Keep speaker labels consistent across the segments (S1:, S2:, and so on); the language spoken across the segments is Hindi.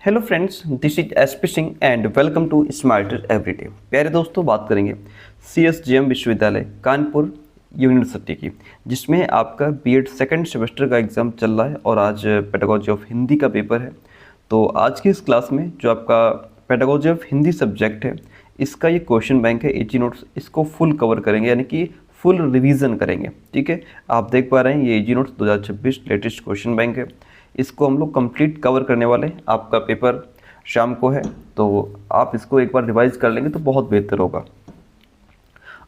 S1: Hello friends, this is S P Singh and welcome to smarter everyday. प्यारे दोस्तों, बात करेंगे सीएसजेएम विश्वविद्यालय कानपुर यूनिवर्सिटी की, जिसमें आपका बीएड सेकंड सेमेस्टर का एग्ज़ाम चल रहा है और आज पेडागोजी ऑफ हिंदी का पेपर है। तो आज की इस क्लास में जो आपका पेडागोजी ऑफ हिंदी सब्जेक्ट है, इसका ये क्वेश्चन बैंक है 80 नोट्स, इसको फुल कवर करेंगे, यानी कि फुल रिवीजन करेंगे। ठीक है, आप देख पा रहे हैं ये 80 नोट्स 2026 लेटेस्ट क्वेश्चन बैंक है। इसको हम लोग कंप्लीट कवर करने वाले हैं। आपका पेपर शाम को है, तो आप इसको एक बार रिवाइज कर लेंगे तो बहुत बेहतर होगा।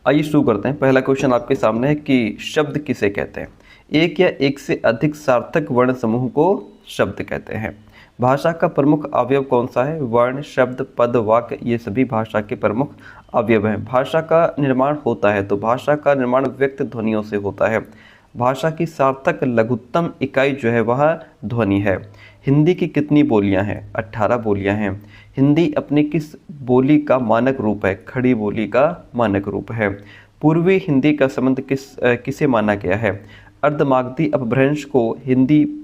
S1: आइए शुरू करते हैं। पहला क्वेश्चन आपके सामने है कि शब्द किसे कहते हैं। एक या एक से अधिक सार्थक वर्ण समूह को शब्द कहते हैं। भाषा का प्रमुख अवयव कौन सा है। वर्ण, शब्द, पद, वाक्य, ये सभी भाषा के प्रमुख अवयव हैं। भाषा का निर्माण होता है तो भाषा का निर्माण व्यक्त ध्वनियों से होता है। भाषा की सार्थक लघुत्तम इकाई जो है वह ध्वनि है। हिंदी की कितनी बोलियां हैं। 18 बोलियां हैं। हिंदी अपनी किस बोली का मानक रूप है। खड़ी बोली का मानक रूप है। पूर्वी हिंदी का संबंध किसे माना गया है। अर्धमागधी अपभ्रंश को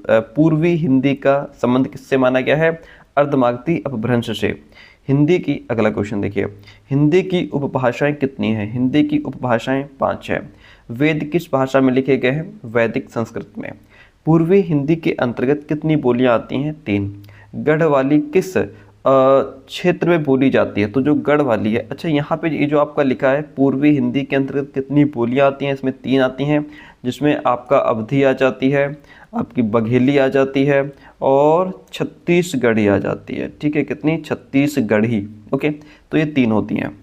S1: पूर्वी हिंदी का संबंध किससे माना गया है। अर्धमागधी अपभ्रंश से। हिंदी की अगला क्वेश्चन देखिए, हिंदी की उपभाषाएं कितनी हैं। हिंदी की उपभाषाएं 5 हैं। वेद किस भाषा में लिखे गए हैं। वैदिक संस्कृत में। पूर्वी हिंदी के अंतर्गत कितनी बोलियां आती हैं। 3। गढ़वाली किस क्षेत्र में बोली जाती है। तो जो गढ़वाली है, अच्छा यहाँ पे ये जो आपका लिखा है पूर्वी हिंदी के अंतर्गत कितनी बोलियां आती हैं, इसमें 3 आती हैं, जिसमें आपका अवधी आ जाती है, आपकी बघेली आ जाती है और छत्तीसगढ़ी आ जाती है। ठीक है, कितनी, छत्तीसगढ़ी। ओके, तो ये 3 होती हैं।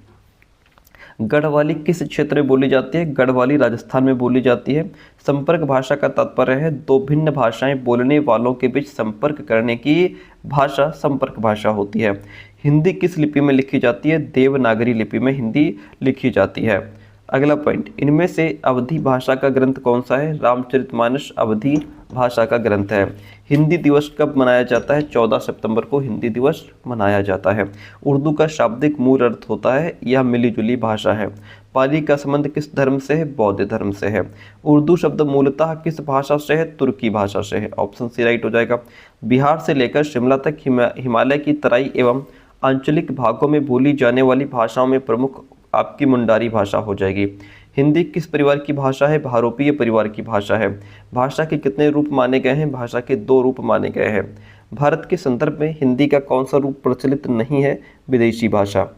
S1: गढ़वाली किस क्षेत्र में बोली जाती है। गढ़वाली राजस्थान में बोली जाती है। संपर्क भाषा का तात्पर्य है दो भिन्न भाषाएं बोलने वालों के बीच संपर्क करने की भाषा संपर्क भाषा होती है। हिंदी किस लिपि में लिखी जाती है। देवनागरी लिपि में हिंदी लिखी जाती है। अगला पॉइंट, इनमें से अवधी भाषा का ग्रंथ कौन सा है। रामचरितमानस अवधी भाषा का ग्रंथ है। हिंदी दिवस कब मनाया जाता है। 14 सितंबर को हिंदी दिवस मनाया जाता है। उर्दू का शाब्दिक मूल अर्थ होता है यह मिली जुली भाषा है। पाली का संबंध किस धर्म से है। बौद्ध धर्म से है। उर्दू शब्द मूलतः किस भाषा से है। तुर्की भाषा से है। ऑप्शन सी राइट हो जाएगा। बिहार से लेकर शिमला तक हिमालय की तराई एवं आंचलिक भागों में बोली जाने वाली भाषाओं में प्रमुख आपकी मुंडारी भाषा हो जाएगी। हिंदी किस परिवार की भाषा है। भारोपीय परिवार की भाषा है। भाषा के कितने रूप माने गए हैं। भाषा के 2 रूप माने गए हैं। भारत के संदर्भ में हिंदी का कौन सा रूप प्रचलित नहीं है। विदेशी भाषा।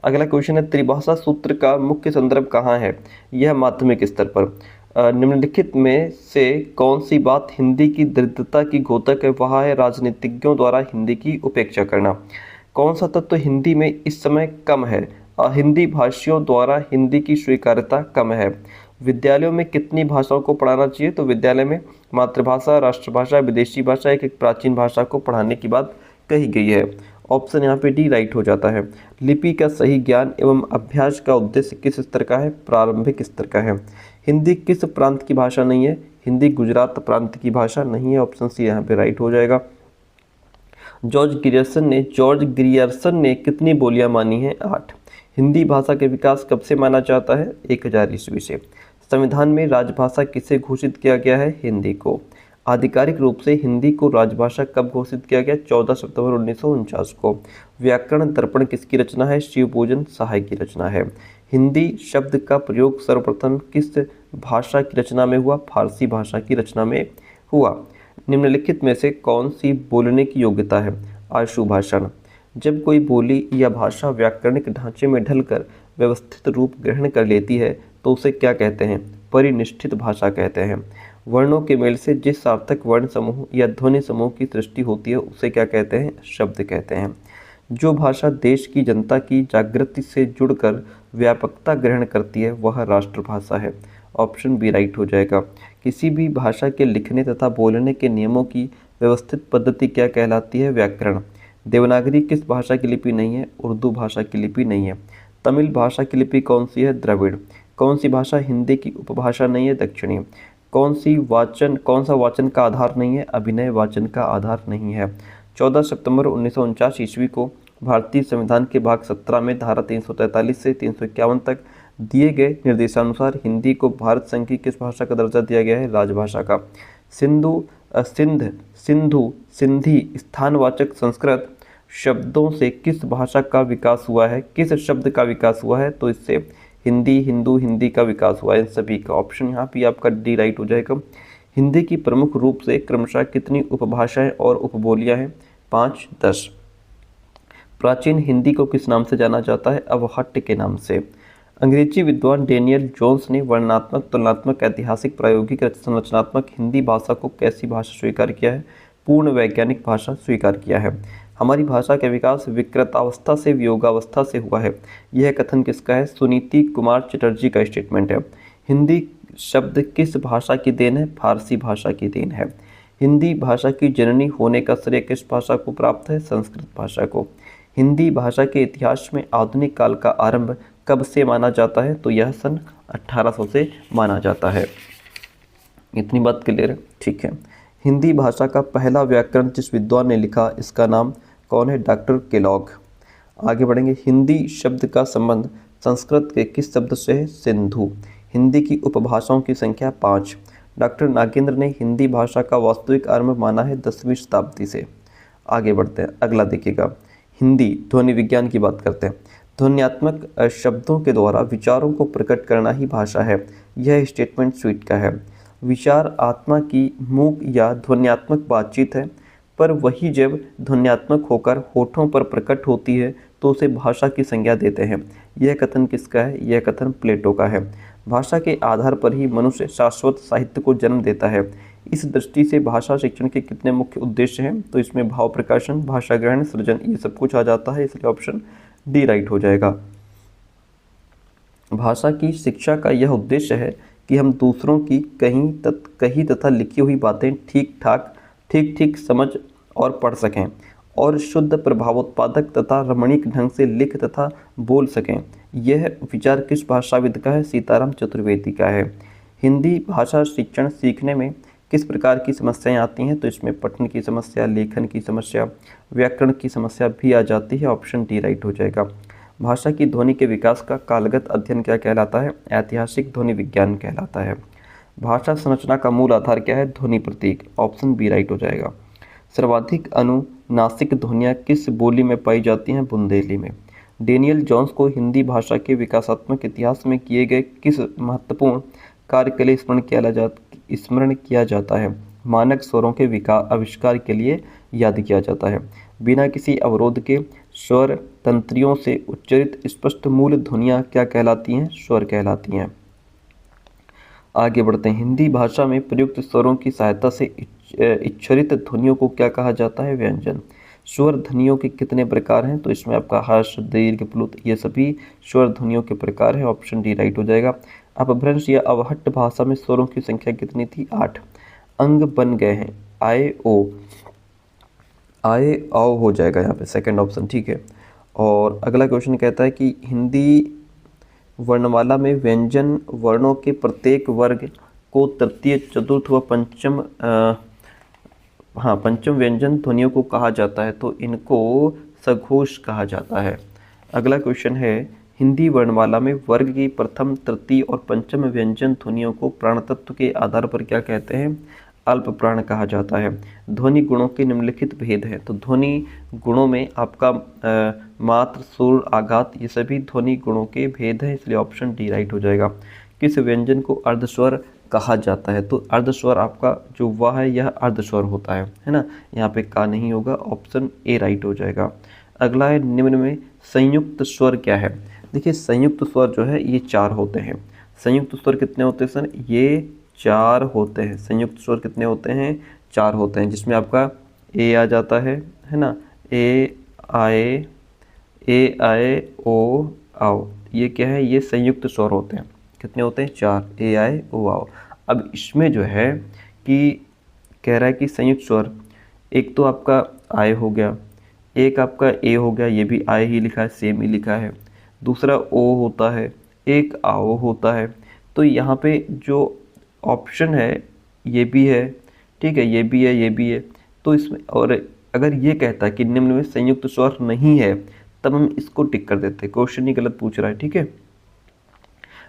S1: अगला क्वेश्चन है, त्रिभाषा सूत्र का मुख्य संदर्भ कहाँ है। यह माध्यमिक स्तर पर। निम्नलिखित में से कौन सी बात हिंदी की दृढ़ता की घोतक है। वह है राजनीतिज्ञों द्वारा हिंदी की उपेक्षा करना। कौन सा तत्व हिंदी में इस समय कम है। हिंदी भाषियों द्वारा हिंदी की स्वीकार्यता कम है। विद्यालयों में कितनी भाषाओं को पढ़ाना चाहिए। तो विद्यालय में मातृभाषा, राष्ट्रभाषा, विदेशी भाषा, एक प्राचीन भाषा को पढ़ाने की बात कही गई है। ऑप्शन यहाँ पे डी राइट हो जाता है। लिपि का सही ज्ञान एवं अभ्यास का उद्देश्य किस स्तर का है। प्रारंभिक स्तर का है। हिंदी किस प्रांत की भाषा नहीं है। हिंदी गुजरात प्रांत की भाषा नहीं है। ऑप्शन सी यहाँ पे राइट हो जाएगा। जॉर्ज ग्रियर्सन ने कितनी बोलियां मानी हैं। 8। हिंदी भाषा के विकास कब से माना जाता है। 1000 ईस्वी से। संविधान में राजभाषा किसे घोषित किया गया है। हिंदी को। आधिकारिक रूप से हिंदी को राजभाषा कब घोषित किया गया। 14 सितंबर 1949 को। व्याकरण दर्पण किसकी रचना है। शिवपूजन सहाय की रचना है। हिंदी शब्द का प्रयोग सर्वप्रथम किस भाषा की रचना में हुआ। फारसी भाषा की रचना में हुआ। निम्नलिखित में से कौन सी बोलने की योग्यता है। आशु भाषण। जब कोई बोली या भाषा व्याकरणिक ढांचे में ढलकर व्यवस्थित रूप ग्रहण कर लेती है तो उसे क्या कहते हैं। परिनिष्ठित भाषा कहते हैं। वर्णों के मेल से जिस सार्थक वर्ण समूह या ध्वनि समूह की सृष्टि होती है उसे क्या कहते हैं। शब्द कहते हैं। जो भाषा देश की जनता की जागृति से जुड़कर व्यापकता ग्रहण करती है वह राष्ट्रभाषा है। ऑप्शन बी राइट हो जाएगा। किसी भी भाषा के लिखने तथा बोलने के नियमों की व्यवस्थित पद्धति क्या कहलाती है। व्याकरण। देवनागरी किस भाषा की लिपि नहीं है। उर्दू भाषा की लिपि नहीं है। तमिल भाषा की लिपि कौन सी है। द्रविड़। कौन सी भाषा हिंदी की उपभाषा नहीं है। दक्षिणी। कौन सा वाचन का आधार नहीं है। अभिनय वाचन का आधार नहीं है। 14 सितंबर 1949 ईस्वी को भारतीय संविधान के भाग 17 में धारा 343 से 351 तक दिए गए निर्देशानुसार हिंदी को भारत संघ की किस भाषा का दर्जा दिया गया है। राजभाषा का। सिंधु, सिंधी, स्थानवाचक संस्कृत, शब्दों से किस भाषा का विकास हुआ है, किस शब्द का विकास हुआ है, तो इससे हिंदी, हिंदू, हिंदी का विकास हुआ है। इन सभी का ऑप्शन यहाँ पे आपका डी राइट हो जाएगा। हिंदी की प्रमुख रूप से क्रमशः कितनी उपभाषाएं और उपबोलियां हैं? 5, 10। प्राचीन हिंदी को किस नाम से जाना जाता है? अवहट्ट के नाम से। अंग्रेजी विद्वान डेनियल जोन्स ने वर्णनात्मक, तुलनात्मक, ऐतिहासिक, प्रायोगिक, संरचनात्मक हिंदी भाषा को कैसी भाषा स्वीकार किया है? पूर्ण वैज्ञानिक भाषा स्वीकार किया है। हमारी भाषा का विकास विकृतावस्था से वियोगावस्था से हुआ है, यह कथन किसका है? सुनीति कुमार चटर्जी का स्टेटमेंट है। हिंदी शब्द किस भाषा की देन है? फारसी भाषा की देन है। हिंदी भाषा की जननी होने का श्रेय किस भाषा को प्राप्त है? संस्कृत भाषा को। हिंदी भाषा के इतिहास में आधुनिक काल का आरंभ कब से माना जाता है? तो यह सन 1800 से माना जाता है। इतनी बात क्लियर है? ठीक है। हिंदी भाषा का पहला व्याकरण जिस विद्वान ने लिखा, इसका नाम कौन है? Doctor Kellogg. आगे बढ़ेंगे। हिंदी शब्द का संबंध संस्कृत के किस शब्द से है? सिंधु। हिंदी की उपभाषाओं की संख्या 5। डॉक्टर नागेंद्र ने हिंदी भाषा का वास्तविक आरंभ माना है 10वीं शताब्दी से। आगे बढ़ते हैं, अगला देखिएगा। हिंदी ध्वनि विज्ञान की बात करते हैं। ध्वन्यात्मक शब्दों के द्वारा विचारों को प्रकट करना ही भाषा है, यह स्टेटमेंट स्वीट का है। विचार आत्मा की मूक या ध्वन्यात्मक बातचीत है, पर वही जब ध्वन्यात्मक होकर होठों पर प्रकट होती है तो उसे भाषा की संज्ञा देते हैं। यह कथन किसका है? यह कथन प्लेटो का है। भाषा के आधार पर ही मनुष्य शाश्वत साहित्य को जन्म देता है। इस दृष्टि से भाषा शिक्षण के कितने मुख्य उद्देश्य हैं? तो इसमें भाव प्रकाशन, भाषा ग्रहण, सृजन, ये सब कुछ आ जाता है, इसलिए ऑप्शन डी राइट हो जाएगा। भाषा की शिक्षा का यह उद्देश्य है कि हम दूसरों की कही तथा लिखी हुई बातें ठीक समझ और पढ़ सकें और शुद्ध, प्रभावोत्पादक तथा रमणीक ढंग से लिख तथा बोल सकें। यह विचार किस भाषाविद का है? सीताराम चतुर्वेदी का है। हिंदी भाषा शिक्षण सीखने में किस प्रकार की समस्याएं आती हैं? तो इसमें पठन की समस्या, लेखन की समस्या, व्याकरण की समस्या भी आ जाती है। ऑप्शन डी राइट हो जाएगा। भाषा की ध्वनि के विकास का कालगत अध्ययन क्या कहलाता है? ऐतिहासिक ध्वनि विज्ञान कहलाता है। भाषा संरचना का मूल आधार क्या है? ध्वनि प्रतीक। ऑप्शन बी राइट हो जाएगा। सर्वाधिक अनुनासिक ध्वनियाँ किस बोली में पाई जाती हैं? बुंदेली में। डेनियल जोन्स को हिंदी भाषा के विकासात्मक इतिहास में किए गए किस महत्वपूर्ण कार्य के लिए स्मरण किया जाता है? मानक स्वरों के आविष्कार के लिए याद किया जाता है। बिना किसी अवरोध के स्वर तंत्रियों से उच्चरित स्पष्ट मूल ध्वनियाँ क्या कहलाती हैं? स्वर कहलाती हैं। आगे बढ़ते हैं। हिंदी भाषा में प्रयुक्त स्वरों की सहायता से उच्चरित ध्वनियों को क्या कहा जाता है? व्यंजन। स्वर ध्वनियों के कितने प्रकार हैं? तो इसमें आपका हर्ष, दीर्घ, प्लुत, ये सभी स्वर ध्वनियों के प्रकार है। ऑप्शन डी राइट हो जाएगा। अपभ्रंश या अवहट्ट भाषा में स्वरों की संख्या कितनी थी? 8। अंग बन गए हैं। आए ओ, आए आओ हो जाएगा यहाँ पे सेकंड ऑप्शन, ठीक है। और अगला क्वेश्चन कहता है कि हिंदी वर्णमाला में व्यंजन वर्णों के प्रत्येक वर्ग को तृतीय, चतुर्थ व पंचम व्यंजन ध्वनियों को कहा जाता है, तो इनको सघोष कहा जाता है। अगला क्वेश्चन है, हिंदी वर्णमाला में वर्ग की प्रथम, तृतीय और पंचम व्यंजन ध्वनियों को प्राण तत्व के आधार पर क्या कहते हैं? अल्प प्राण कहा जाता है। ध्वनि गुणों के निम्नलिखित भेद हैं। तो ध्वनि गुणों में आपका मात्र, सुर, आघात, ये सभी ध्वनि गुणों के भेद हैं, इसलिए ऑप्शन डी राइट हो जाएगा। किस व्यंजन को अर्धस्वर कहा जाता है? तो अर्धस्वर आपका जो वाह है यह अर्धस्वर होता है ना, यहाँ पे का नहीं होगा, ऑप्शन ए राइट हो जाएगा। अगला है, निम्न में संयुक्त स्वर क्या है? देखिए संयुक्त स्वर जो है ये 4 होते हैं। संयुक्त स्वर कितने होते हैं सर? ये 4 होते हैं। संयुक्त स्वर कितने होते हैं? 4 होते हैं, जिसमें आपका ए आ जाता है ना, ए आए ओ आओ, ये क्या है? ये संयुक्त स्वर होते हैं। कितने होते हैं? 4, ए आए ओ आओ। अब इसमें जो है कि कह रहा है कि संयुक्त स्वर, एक तो आपका आए हो गया, एक आपका ए हो गया, ये भी आए ही लिखा है, सेम ही लिखा है। दूसरा ओ होता है, एक आओ होता है। तो यहाँ पे जो ऑप्शन है ये भी है, ठीक है, ये भी है, ये भी है। तो इसमें, और अगर ये कहता है कि निम्न में संयुक्त स्वर नहीं है, तब हम इसको टिक कर देते हैं। क्वेश्चन ही गलत पूछ रहा है, ठीक है।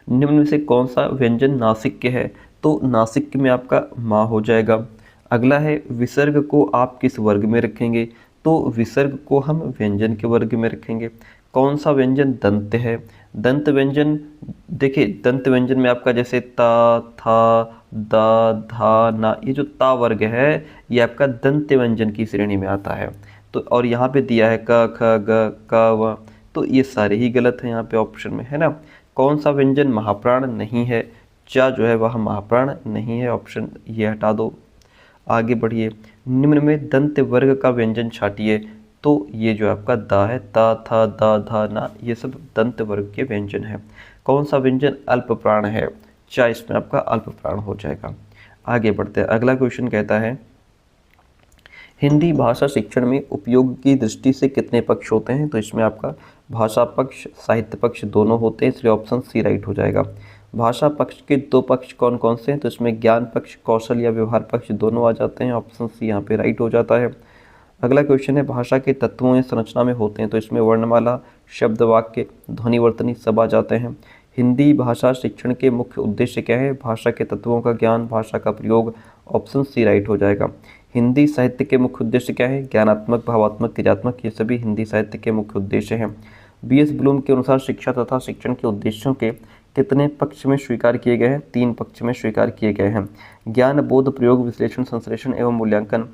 S1: निम्न में से कौन सा व्यंजन नासिक के है? तो नासिक में आपका माँ हो जाएगा। अगला है, विसर्ग को आप किस वर्ग में रखेंगे? तो विसर्ग को हम व्यंजन के वर्ग में रखेंगे। कौन सा व्यंजन दंत है? दंत व्यंजन, देखिए दंत व्यंजन में आपका जैसे ता, था, दा, धा, ना, ये जो ता वर्ग है ये आपका दंत व्यंजन की श्रेणी में आता है। तो और यहाँ पे दिया है क, ख, ग, क, व, तो ये सारे ही गलत हैं यहाँ पे ऑप्शन में, है ना। कौन सा व्यंजन महाप्राण नहीं है? चा जो है वह महाप्राण नहीं है, ऑप्शन ये हटा दो। आगे बढ़िए, निम्न में दंत वर्ग का व्यंजन छाटिए। तो ये जो आपका दा है, ता, था, दा, धा, ना, ये सब दंत वर्ग के व्यंजन है। कौन सा व्यंजन अल्प प्राण है? चा इसमें आपका अल्प प्राण हो जाएगा। आगे बढ़ते हैं, अगला क्वेश्चन कहता है हिंदी भाषा शिक्षण में उपयोग की दृष्टि से कितने पक्ष होते हैं? तो इसमें आपका भाषा पक्ष, साहित्य पक्ष दोनों होते हैं, इसलिए ऑप्शन सी राइट हो जाएगा। भाषा पक्ष के दो पक्ष कौन कौन से हैं? तो इसमें ज्ञान पक्ष, कौशल या व्यवहार पक्ष दोनों आ जाते हैं, ऑप्शन सी यहाँ पे राइट हो जाता है। अगला क्वेश्चन है भाषा के तत्वों या संरचना में होते हैं, तो इसमें वर्णमाला, शब्द, वाक्य, ध्वनिवर्तनी सब आ जाते हैं। हिंदी भाषा शिक्षण के मुख्य उद्देश्य क्या है? भाषा के तत्वों का ज्ञान, भाषा का प्रयोग, ऑप्शन सी राइट हो जाएगा। हिंदी साहित्य के मुख्य उद्देश्य क्या है? ज्ञानात्मक, भावात्मक, क्रियात्मक, ये सभी हिंदी साहित्य के मुख्य उद्देश्य हैं। बी.एस. ब्लूम के अनुसार शिक्षा तथा शिक्षण के उद्देश्यों के कितने पक्ष में स्वीकार किए गए हैं? 3 पक्ष में स्वीकार किए गए हैं। ज्ञान, बोध, प्रयोग, विश्लेषण, संश्लेषण एवं मूल्यांकन,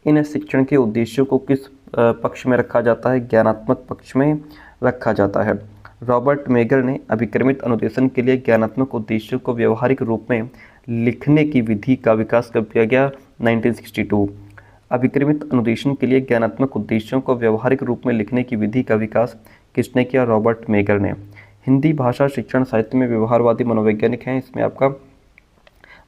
S1: इन शिक्षण के उद्देश्यों को किस पक्ष में रखा जाता है? ज्ञानात्मक पक्ष में रखा जाता है। रॉबर्ट मेगर ने अभिक्रमित अनुदेशन के लिए ज्ञानात्मक उद्देश्यों को व्यवहारिक रूप में लिखने की विधि का विकास कब किया गया? 1962। अभिक्रमित अनुदेशन के लिए ज्ञानात्मक उद्देश्यों को व्यवहारिक रूप में लिखने की विधि का विकास किसने किया? रॉबर्ट मेगर ने। हिंदी भाषा शिक्षण साहित्य में व्यवहारवादी मनोवैज्ञानिक हैं, इसमें आपका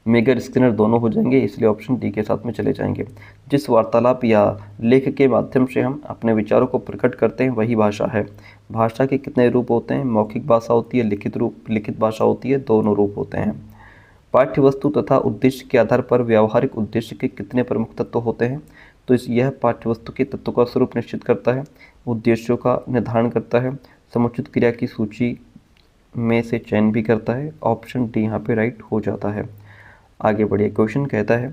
S1: मेगर, स्किनर दोनों हो जाएंगे, इसलिए ऑप्शन डी के साथ में चले जाएंगे। जिस वार्तालाप या लेख के माध्यम से हम अपने विचारों को प्रकट करते हैं वही भाषा है। भाषा के कितने रूप होते हैं? मौखिक भाषा होती है, लिखित भाषा होती है, दोनों रूप होते हैं। पाठ्य वस्तु तथा उद्देश्य के आधार पर व्यावहारिक उद्देश्य के कितने प्रमुख तत्व होते हैं? तो यह पाठ्य वस्तु के तत्व का स्वरूप निश्चित करता है, उद्देश्यों का निर्धारण करता है, समुचित क्रिया की सूची में से चयन भी करता है, ऑप्शन डी यहाँ पे राइट हो जाता है। आगे बढ़िए, क्वेश्चन कहता है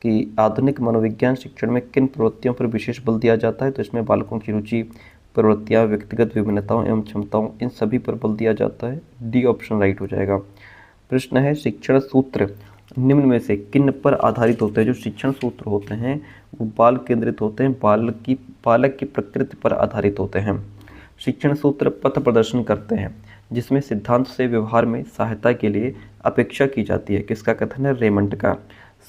S1: कि आधुनिक मनोविज्ञान शिक्षण में किन प्रवृत्तियों पर विशेष बल दिया जाता है? तो इसमें बालकों की रुचि, प्रवृत्तियाँ, व्यक्तिगत विभिन्नताओं एवं क्षमताओं, इन सभी पर बल दिया जाता है, डी ऑप्शन राइट हो जाएगा। प्रश्न है शिक्षण सूत्र निम्न में से किन पर आधारित होते हैं? जो शिक्षण सूत्र होते हैं वो बाल केंद्रित होते हैं, बालक की प्रकृति पर आधारित होते हैं। शिक्षण सूत्र पथ प्रदर्शन करते हैं जिसमें सिद्धांत से व्यवहार में सहायता के लिए अपेक्षा की जाती है। किसका कथन है? रेमंड का।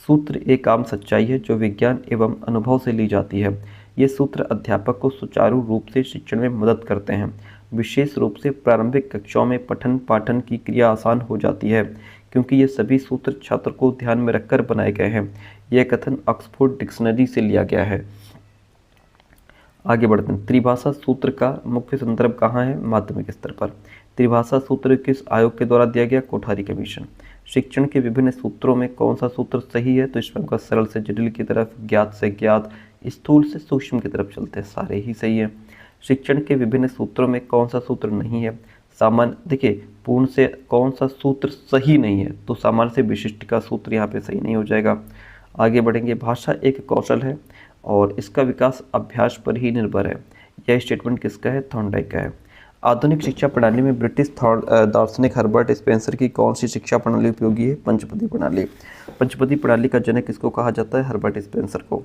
S1: सूत्र एक आम सच्चाई है जो विज्ञान एवं अनुभव से ली जाती है। ये सूत्र अध्यापक को सुचारू रूप से शिक्षण में मदद करते हैं। विशेष रूप से प्रारंभिक कक्षाओं में पठन पाठन की क्रिया आसान हो जाती है क्योंकि ये सभी सूत्र छात्र को ध्यान में रखकर बनाए गए हैं। यह कथन ऑक्सफोर्ड डिक्शनरी से लिया गया है। आगे बढ़ते हैं, त्रिभाषा सूत्र का मुख्य संदर्भ कहाँ है? माध्यमिक स्तर पर। त्रिभाषा सूत्र किस आयोग के द्वारा दिया गया? कोठारी कमीशन। शिक्षण के विभिन्न सूत्रों में कौन सा सूत्र सही है? तो इसमें आपका सरल से जटिल की तरफ, ज्ञात से ज्ञात, स्थूल से सूक्ष्म की तरफ चलते हैं, सारे ही सही है। शिक्षण के विभिन्न सूत्रों में कौन सा सूत्र नहीं है? सामान्य, देखिए पूर्ण से कौन सा सूत्र सही नहीं है? तो सामान्य से विशिष्ट का सूत्र यहाँ पे सही नहीं हो जाएगा। आगे बढ़ेंगे, भाषा एक कौशल है और इसका विकास अभ्यास पर ही निर्भर है। यह स्टेटमेंट किसका है? थॉर्नडाइक का है। आधुनिक शिक्षा प्रणाली में ब्रिटिश दार्शनिक हर्बर्ट स्पेंसर की कौन सी शिक्षा प्रणाली उपयोगी है? पंचपदी प्रणाली। पंचपदी प्रणाली का जनक किसको कहा जाता है? हर्बर्ट स्पेंसर को।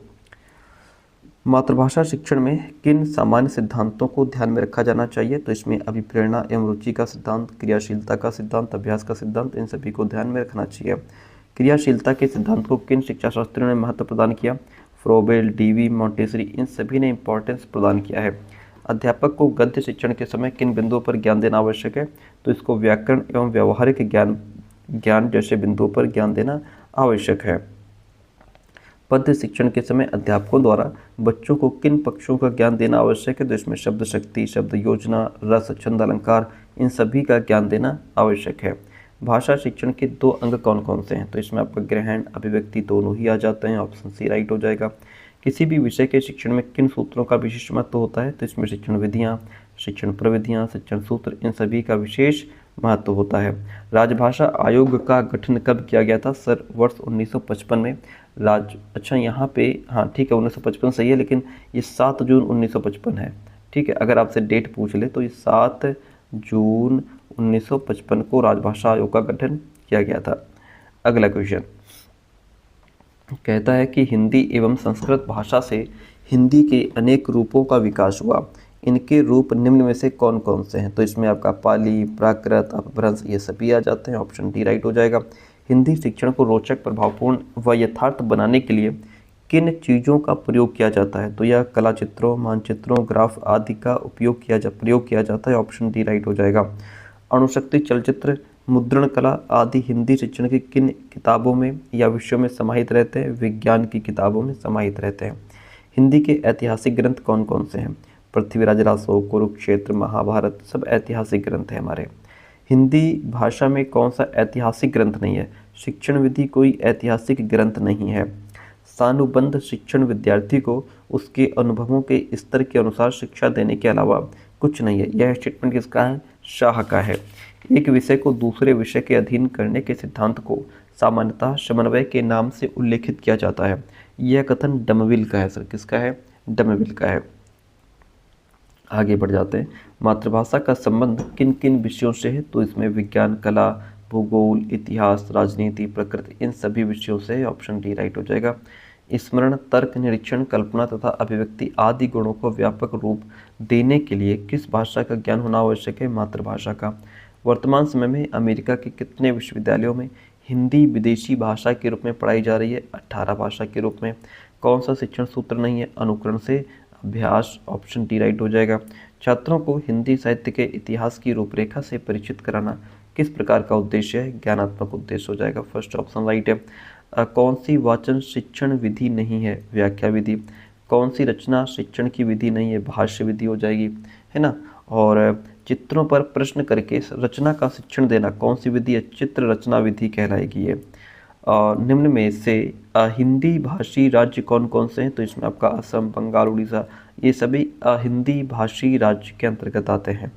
S1: मातृभाषा शिक्षण में किन सामान्य सिद्धांतों को ध्यान में रखा जाना चाहिए? तो इसमें अभिप्रेरणा एवं रुचि का सिद्धांत, क्रियाशीलता का सिद्धांत, अभ्यास का सिद्धांत, इन सभी को ध्यान में रखना चाहिए। क्रियाशीलता के सिद्धांत को किन शिक्षाशास्त्रियों ने महत्व प्रदान किया? फ्रोबेल, डीवी, मॉन्टेसरी, इन सभी ने इंपॉर्टेंस प्रदान किया है। अध्यापक को गद्य शिक्षण के समय किन बिंदुओं पर ज्ञान देना आवश्यक है? तो इसको व्याकरण एवं व्यवहारिक ज्ञान जैसे बिंदुओं पर ज्ञान देना आवश्यक है। पद्य शिक्षण के समय अध्यापकों द्वारा बच्चों को किन पक्षों का ज्ञान देना आवश्यक है? तो इसमें शब्द शक्ति, शब्द योजना, रस, छंद, अलंकार, इन सभी का ज्ञान देना आवश्यक है। भाषा शिक्षण के 2 अंग कौन कौन से हैं? तो इसमें आपका ग्रहण, अभिव्यक्ति दोनों ही आ जाते हैं, ऑप्शन सी राइट हो जाएगा। किसी भी विषय के शिक्षण में किन सूत्रों का विशेष महत्व होता है? तो इसमें शिक्षण विधियाँ, शिक्षण प्रविधियाँ, शिक्षण सूत्र, इन सभी का विशेष महत्व होता है। राजभाषा आयोग का गठन कब किया गया था सर? वर्ष 1955 में। अच्छा यहाँ पे हाँ ठीक है 1955 सही है, लेकिन ये 7 जून 1955 है। ठीक है, अगर आपसे डेट पूछ ले तो ये 7 जून 1955 को राजभाषा आयोग का गठन किया गया था। अगला क्वेश्चन कहता है कि हिंदी एवं संस्कृत भाषा से हिंदी के अनेक रूपों का विकास हुआ। इनके रूप निम्न में से कौन कौन से हैं? तो इसमें आपका पाली, प्राकृत, अपभ्रंश ये सभी आ जाते हैं। ऑप्शन डी राइट हो जाएगा। हिंदी शिक्षण को रोचक, प्रभावपूर्ण व यथार्थ बनाने के लिए किन चीज़ों का प्रयोग किया जाता है? तो यह कला चित्रों, मानचित्रों, ग्राफ आदि का प्रयोग किया जाता है। ऑप्शन डी राइट हो जाएगा। अणुशक्ति, चलचित्र, मुद्रण कला आदि हिंदी शिक्षण की किन किताबों में या विषयों में समाहित रहते हैं? विज्ञान की किताबों में समाहित रहते हैं। हिंदी के ऐतिहासिक ग्रंथ कौन कौन से हैं? पृथ्वीराज रासो, कुरुक्षेत्र, महाभारत सब ऐतिहासिक ग्रंथ हैं हमारे। हिंदी भाषा में कौन सा ऐतिहासिक ग्रंथ नहीं है? शिक्षण विधि कोई ऐतिहासिक ग्रंथ नहीं है। सानुबंध शिक्षण विद्यार्थी को उसके अनुभवों के स्तर के अनुसार शिक्षा देने के अलावा कुछ नहीं है। यह स्टेटमेंट किसका है? शाह का है। एक विषय को दूसरे विषय के अधीन करने के सिद्धांत को सामान्यतः समन्वय के नाम से उल्लेखित किया जाता है। यह कथन डमविल का है सर। किसका है? डमविल का है। आगे बढ़ जाते हैं। मातृभाषा का संबंध किन किन विषयों से है? तो इसमें विज्ञान, कला, भूगोल, इतिहास, राजनीति, प्रकृति इन सभी विषयों से है। ऑप्शन डी राइट हो जाएगा। स्मरण, तर्क, निरीक्षण, कल्पना तथा अभिव्यक्ति आदि गुणों को व्यापक रूप देने के लिए किस भाषा का ज्ञान होना आवश्यक है? मातृभाषा का। वर्तमान समय में अमेरिका के कितने विश्वविद्यालयों में हिंदी विदेशी भाषा के रूप में पढ़ाई जा रही है? 18 भाषा के रूप में। कौन सा शिक्षण सूत्र नहीं है? अनुकरण से अभ्यास। ऑप्शन डी राइट हो जाएगा। छात्रों को हिंदी साहित्य के इतिहास की रूपरेखा से परिचित कराना किस प्रकार का उद्देश्य है? ज्ञानात्मक उद्देश्य हो जाएगा। फर्स्ट ऑप्शन राइट है। कौन सी वाचन शिक्षण विधि नहीं है? व्याख्या विधि। कौन सी रचना शिक्षण की विधि नहीं है? भाष्य विधि हो जाएगी, है ना। और चित्रों पर प्रश्न करके रचना का शिक्षण देना कौन सी विधि है? चित्र रचना विधि कहलाएगी ये। निम्न में से हिंदी भाषी राज्य कौन कौन से हैं? तो इसमें आपका असम, बंगाल, उड़ीसा ये सभी हिंदी भाषी राज्य के अंतर्गत आते हैं।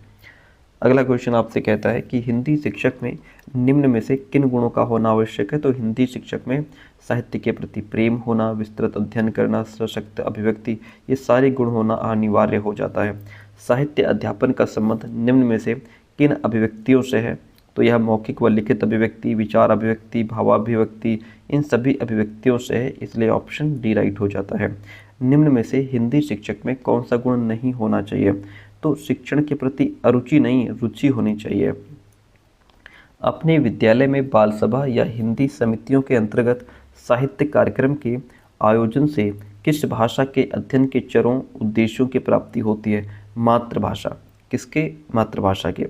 S1: अगला क्वेश्चन आपसे कहता है कि हिंदी शिक्षक में निम्न में से किन गुणों का होना आवश्यक है? तो हिंदी शिक्षक में साहित्य के प्रति प्रेम होना, विस्तृत अध्ययन करना, सशक्त अभिव्यक्ति ये सारे गुण होना अनिवार्य हो जाता है। साहित्य अध्यापन का संबंध निम्न में से किन अभिव्यक्तियों से है? तो यह मौखिक व लिखित अभिव्यक्ति, विचार अभिव्यक्ति, भावाभिव्यक्ति इन सभी अभिव्यक्तियों से है, इसलिए ऑप्शन डी राइट हो जाता है। निम्न में से हिंदी शिक्षक में कौन सा गुण नहीं होना चाहिए? तो शिक्षण के प्रति अरुचि नहीं, रुचि होनी चाहिए। अपने विद्यालय में बाल सभा या हिंदी समितियों के अंतर्गत साहित्य कार्यक्रम के आयोजन से किस भाषा के अध्ययन के चरों उद्देश्यों की प्राप्ति होती है? मातृभाषा। किसके? मातृभाषा के।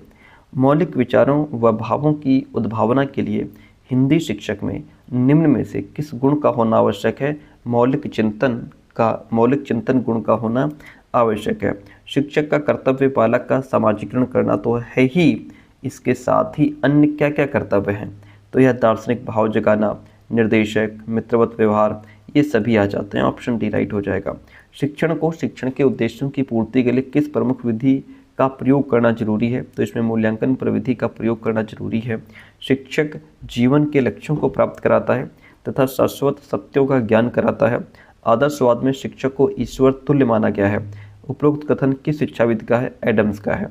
S1: मौलिक विचारों व भावों की उद्भावना के लिए हिंदी शिक्षक में निम्न में से किस गुण का होना आवश्यक है? मौलिक चिंतन गुण का होना आवश्यक है। शिक्षक का कर्तव्य बालक का समाजीकरण करना तो है ही, इसके साथ ही अन्य क्या क्या कर्तव्य हैं? तो यह दार्शनिक भाव जगाना, निर्देशक, मित्रवत व्यवहार ये सभी आ जाते हैं। ऑप्शन डी राइट हो जाएगा। शिक्षण को शिक्षण के उद्देश्यों की पूर्ति के लिए किस प्रमुख विधि का प्रयोग करना जरूरी है? तो इसमें मूल्यांकन प्रविधि का प्रयोग करना जरूरी है। शिक्षक जीवन के लक्ष्यों को प्राप्त कराता है तथा शाश्वत सत्यों का ज्ञान कराता है। आदर्शवाद में शिक्षक को ईश्वर तुल्य माना गया है। उपरोक्त कथन किस शिक्षाविद का है? एडम्स का है।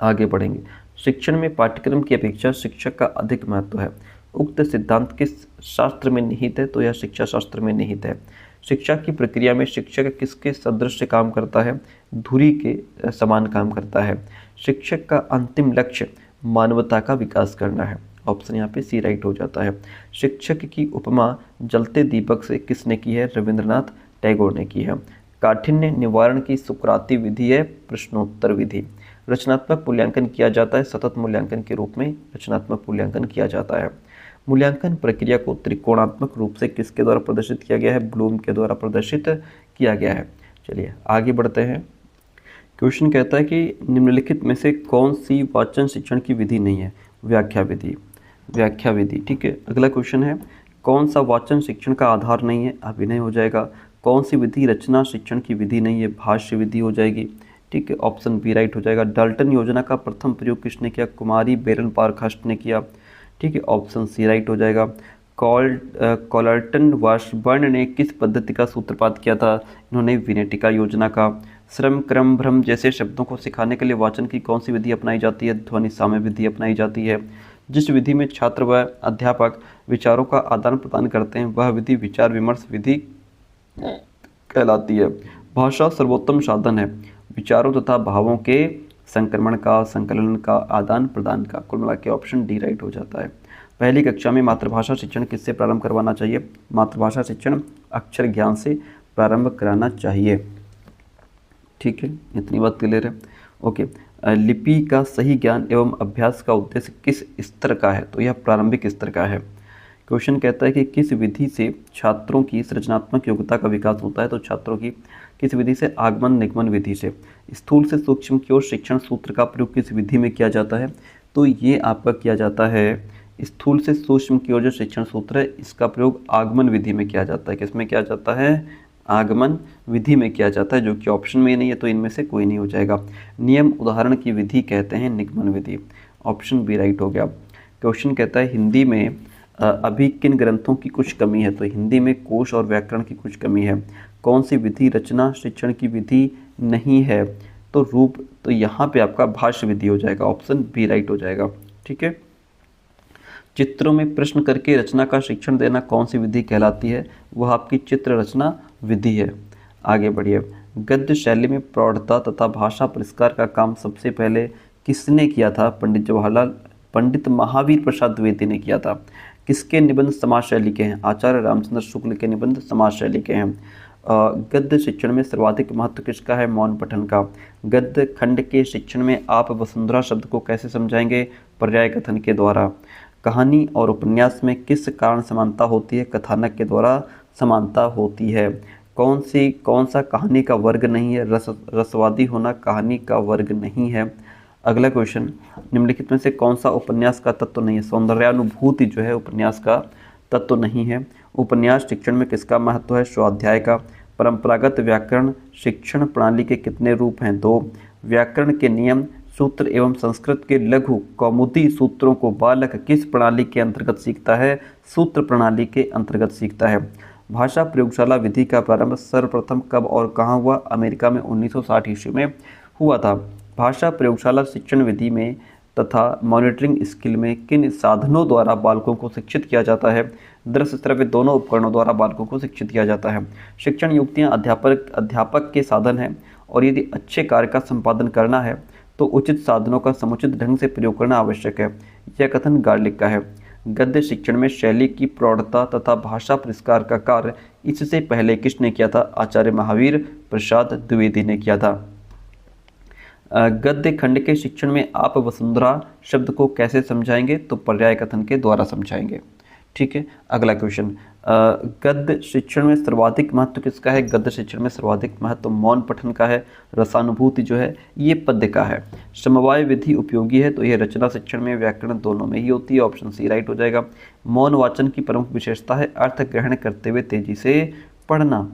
S1: आगे बढ़ेंगे। शिक्षण में पाठ्यक्रम की अपेक्षा शिक्षक का अधिक महत्व है। उक्त सिद्धांत किस शास्त्र में निहित है? तो यह शिक्षा शास्त्र में निहित है। शिक्षा की प्रक्रिया में शिक्षक किसके सदृश काम करता है? धुरी के समान काम करता है। शिक्षक का अंतिम लक्ष्य मानवता का विकास करना है। ऑप्शन यहाँ पे सी राइट हो जाता है। शिक्षक की उपमा जलते दीपक से किसने की है? रविंद्रनाथ टैगोर ने की है। काठिन्य निवारण की सुकराती विधि है प्रश्नोत्तर विधि। रचनात्मक मूल्यांकन किया जाता है सतत मूल्यांकन के रूप में रचनात्मक मूल्यांकन किया जाता है। मूल्यांकन प्रक्रिया को त्रिकोणात्मक रूप से किसके द्वारा प्रदर्शित किया गया है? ब्लूम के द्वारा प्रदर्शित किया गया है। चलिए आगे बढ़ते हैं। क्वेश्चन कहता है कि निम्नलिखित में से कौन सी वाचन शिक्षण की विधि नहीं है? व्याख्या विधि। व्याख्या विधि, ठीक है। अगला क्वेश्चन है कौन सा वाचन शिक्षण का आधार नहीं है? अभिनय हो जाएगा। कौन सी विधि रचना शिक्षण की विधि नहीं है? भाष्य विधि हो जाएगी, ठीक है, ऑप्शन बी राइट हो जाएगा। डाल्टन योजना का प्रथम प्रयोग किसने किया? कुमारी बेरन पारखास्ट ने किया। ठीक है, ऑप्शन सी राइट हो जाएगा। कॉलर्टन वाशबर्न ने किस पद्धति का सूत्रपात किया था? इन्होंने विनेटिका योजना का। श्रम क्रम भ्रम जैसे शब्दों को सिखाने के लिए वाचन की कौन सी विधि अपनाई जाती है? ध्वनि साम्य विधि अपनाई जाती है। जिस विधि में छात्र व अध्यापक विचारों का आदान प्रदान करते हैं वह विधि विचार विमर्श विधि कहलाती है। भाषा सर्वोत्तम साधन है विचारों तथा भावों के संक्रमण का, संकलन का, आदान प्रदान का। कुल मिला के ऑप्शन डी राइट हो जाता है। पहली कक्षा में मातृभाषा शिक्षण किससे प्रारंभ करवाना चाहिए? मातृभाषा शिक्षण अक्षर ज्ञान से प्रारंभ कराना चाहिए। ठीक है, इतनी बात क्लियर है। ओके, लिपि का सही ज्ञान एवं अभ्यास का उद्देश्य किस स्तर का है? तो यह प्रारंभिक स्तर का है। क्वेश्चन कहता है कि किस विधि से छात्रों की सृजनात्मक योग्यता का विकास होता है? तो छात्रों की किस विधि से? आगमन निगमन विधि से। स्थूल से सूक्ष्म की ओर शिक्षण सूत्र का प्रयोग किस विधि में किया जाता है? तो ये आपका किया जाता है स्थूल से सूक्ष्म की ओर जो शिक्षण सूत्र है इसका प्रयोग आगमन विधि में किया जाता है। किसमें किया जाता है? आगमन विधि में किया जाता है, जो कि ऑप्शन में नहीं है, तो इनमें से कोई नहीं हो जाएगा। नियम उदाहरण की विधि कहते हैं निगमन विधि। ऑप्शन बी राइट हो गया। क्वेश्चन कहता है हिंदी में अभी किन ग्रंथों की कुछ कमी है? तो हिंदी में कोश और व्याकरण की कुछ कमी है। कौन सी विधि रचना शिक्षण की विधि नहीं है? तो रूप, तो यहाँ पे आपका भाष्य विधि हो जाएगा। ऑप्शन बी राइट हो जाएगा। ठीक है, चित्रों में प्रश्न करके रचना का शिक्षण देना कौन सी विधि कहलाती है? वह आपकी चित्र रचना विधि है। आगे बढ़िए। गद्य शैली में प्रौढ़ता तथा भाषा परिष्कार का काम सबसे पहले किसने किया था? पंडित महावीर प्रसाद द्विवेदी ने किया था। किसके निबंध समाज शैली के हैं? आचार्य रामचंद्र शुक्ल के निबंध समाज शैली के हैं। गद्य शिक्षण में सर्वाधिक महत्व किसका है? मौन पठन का। गद्य खंड के शिक्षण में आप वसुंधरा शब्द को कैसे समझाएंगे? पर्याय कथन के द्वारा। कहानी और उपन्यास में किस कारण समानता होती है? कथानक के द्वारा समानता होती है। कौन सा कहानी का वर्ग नहीं है? रसवादी होना कहानी का वर्ग नहीं है। अगला क्वेश्चन, निम्नलिखित में से कौन सा उपन्यास का तत्व नहीं है? सौंदर्यानुभूति जो है उपन्यास का तत्व नहीं है। उपन्यास शिक्षण में किसका महत्व है? स्वाध्याय का। परंपरागत व्याकरण शिक्षण प्रणाली के कितने रूप हैं? 2। व्याकरण के नियम सूत्र एवं संस्कृत के लघु कौमुदी सूत्रों को बालक किस प्रणाली के अंतर्गत सीखता है? सूत्र प्रणाली के अंतर्गत सीखता है। भाषा प्रयोगशाला विधि का प्रारंभ सर्वप्रथम कब और कहाँ हुआ? अमेरिका में 1960 ईस्वी में हुआ था। भाषा प्रयोगशाला शिक्षण विधि में तथा मॉनिटरिंग स्किल में किन साधनों द्वारा बालकों को शिक्षित किया जाता है? दृश्य श्रव्य दोनों उपकरणों द्वारा बालकों को शिक्षित किया जाता है। शिक्षण युक्तियाँ अध्यापक के साधन हैं और यदि अच्छे कार्य का संपादन करना है तो उचित साधनों का समुचित ढंग से प्रयोग करना आवश्यक है। यह कथन गार्लिक का है। गद्य शिक्षण में शैली की प्रौढ़ता तथा भाषा परिष्कार का कार्य इससे पहले किसने किया था? आचार्य महावीर प्रसाद द्विवेदी ने किया था। गद्य खंड के शिक्षण में आप वसुंधरा शब्द को कैसे समझाएंगे? तो पर्याय कथन के द्वारा समझाएंगे। ठीक है, अगला क्वेश्चन, गद्य शिक्षण में सर्वाधिक महत्व किसका है? गद्य शिक्षण में सर्वाधिक महत्व मौन पठन का है। रसानुभूति जो है ये पद्य का है। समवाय विधि उपयोगी है, तो यह रचना शिक्षण में व्याकरण दोनों में ही होती है। ऑप्शन सी राइट हो जाएगा। मौन वाचन की प्रमुख विशेषता है अर्थ ग्रहण करते हुए तेजी से पढ़ना।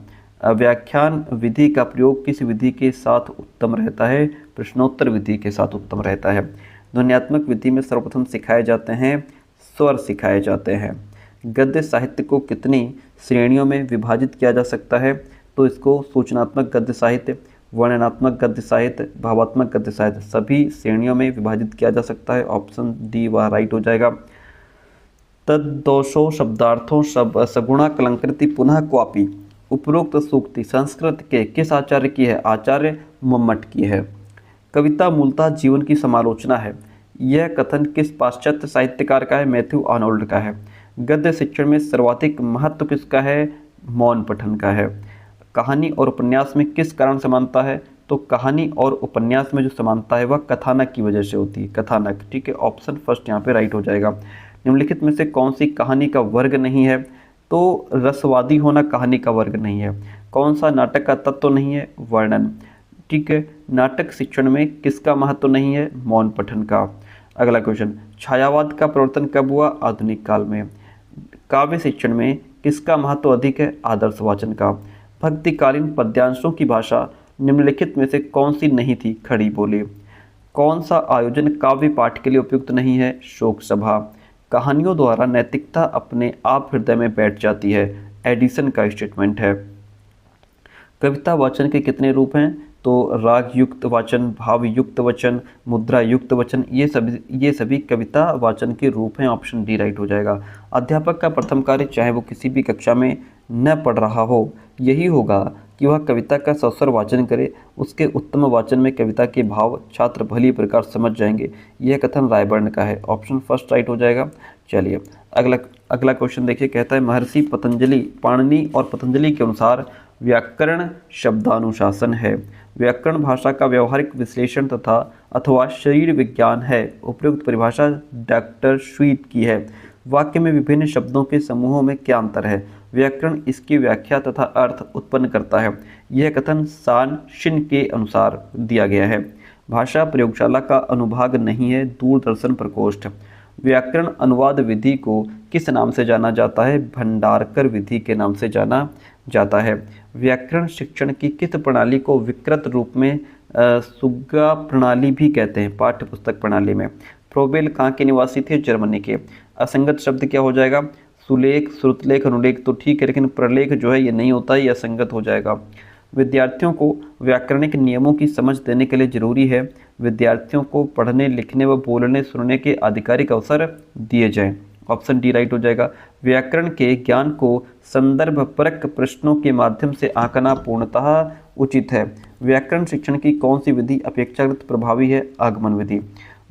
S1: व्याख्यान विधि का प्रयोग किस विधि के साथ उत्तम रहता है? प्रश्नोत्तर विधि के साथ उत्तम रहता है। ध्वन्यात्मक विधि में सर्वप्रथम सिखाए जाते हैं स्वर सिखाए जाते हैं। गद्य साहित्य को कितनी श्रेणियों में विभाजित किया जा सकता है? तो इसको सूचनात्मक गद्य साहित्य, वर्णनात्मक गद्य साहित्य, भावात्मक गद्य साहित्य सभी श्रेणियों में विभाजित किया जा सकता है। ऑप्शन डी वह राइट हो जाएगा। तद्दोषो शब्दार्थों सगुणा कलंकृति पुनः क्वापी उपरोक्त सूक्ति संस्कृत के किस आचार्य की है? आचार्य मम्मट की है। कविता मूलतः जीवन की समालोचना है। यह कथन किस पाश्चात्य साहित्यकार का है? मैथ्यू आर्नोल्ड का है। गद्य शिक्षण में सर्वाधिक महत्व किसका है? मौन पठन का है। कहानी और उपन्यास में किस कारण समानता है? तो कहानी और उपन्यास में जो समानता है वह कथानक की वजह से होती है। कथानक, ठीक है, ऑप्शन फर्स्ट यहाँ पे राइट हो जाएगा। निम्नलिखित में से कौन सी कहानी का वर्ग नहीं है? तो रसवादी होना कहानी का वर्ग नहीं है। कौन सा नाटक का तत्व नहीं है? वर्णन, ठीक है। नाटक शिक्षण में किसका महत्व नहीं है? मौन पठन का। अगला क्वेश्चन, छायावाद का प्रवर्तन कब हुआ? आधुनिक काल में। काव्य शिक्षण में किसका महत्व अधिक है? आदर्श वाचन का। भक्तिकालीन पद्यांशों की भाषा निम्नलिखित में से कौन सी नहीं थी? खड़ी बोली। कौन सा आयोजन काव्य पाठ के लिए उपयुक्त नहीं है? शोक सभा। कहानियों द्वारा नैतिकता अपने आप हृदय में बैठ जाती है, एडिसन का स्टेटमेंट है। कविता वाचन के कितने रूप हैं? तो राग युक्त वाचन, भाव युक्त वचन, मुद्रा युक्त वचन, ये सभी कविता वाचन के रूप हैं। ऑप्शन डी राइट हो जाएगा। अध्यापक का प्रथम कार्य, चाहे वो किसी भी कक्षा में न पढ़ रहा हो, यही होगा कि वह कविता का सस्वर वाचन करे। उसके उत्तम वाचन में कविता के भाव छात्र भली प्रकार समझ जाएंगे। यह कथन रायबर्न का है। ऑप्शन फर्स्ट राइट हो जाएगा। चलिए अगला क्वेश्चन देखिए। कहता है महर्षि पतंजलि, पाणिनि और पतंजलि के अनुसार व्याकरण शब्दानुशासन है, व्याकरण भाषा का व्यवहारिक विश्लेषण तथा अथवा शरीर विज्ञान है। उपयुक्त परिभाषा डॉक्टर स्वीट की है। वाक्य में विभिन्न शब्दों के समूहों में क्या अंतर है? व्याकरण इसकी व्याख्या तथा अर्थ उत्पन्न करता है। यह कथन सान शिन के अनुसार दिया गया है। भाषा प्रयोगशाला का अनुभाग नहीं है, दूरदर्शन प्रकोष्ठ। व्याकरण अनुवाद विधि को किस नाम से जाना जाता है? भंडारकर विधि के नाम से जाना जाता है। व्याकरण शिक्षण की किस प्रणाली को विकृत रूप में सुग्गा प्रणाली भी कहते हैं? पाठ्य पुस्तक प्रणाली में। फ्रोबेल कहाँ के निवासी थे? जर्मनी के। असंगत शब्द क्या हो जाएगा? सुलेख, श्रुतलेख, अनुलेख तो ठीक है, लेकिन प्रलेख जो है ये नहीं होता, ये असंगत हो जाएगा। विद्यार्थियों को व्याकरणिक नियमों की समझ देने के लिए जरूरी है विद्यार्थियों को पढ़ने, लिखने व बोलने सुनने के आधिकारिक अवसर दिए जाएं। ऑप्शन डी राइट हो जाएगा। व्याकरण के ज्ञान को संदर्भपरक प्रश्नों के माध्यम से आंकना पूर्णतः उचित है। व्याकरण शिक्षण की कौन सी विधि अपेक्षाकृत प्रभावी है? आगमन विधि।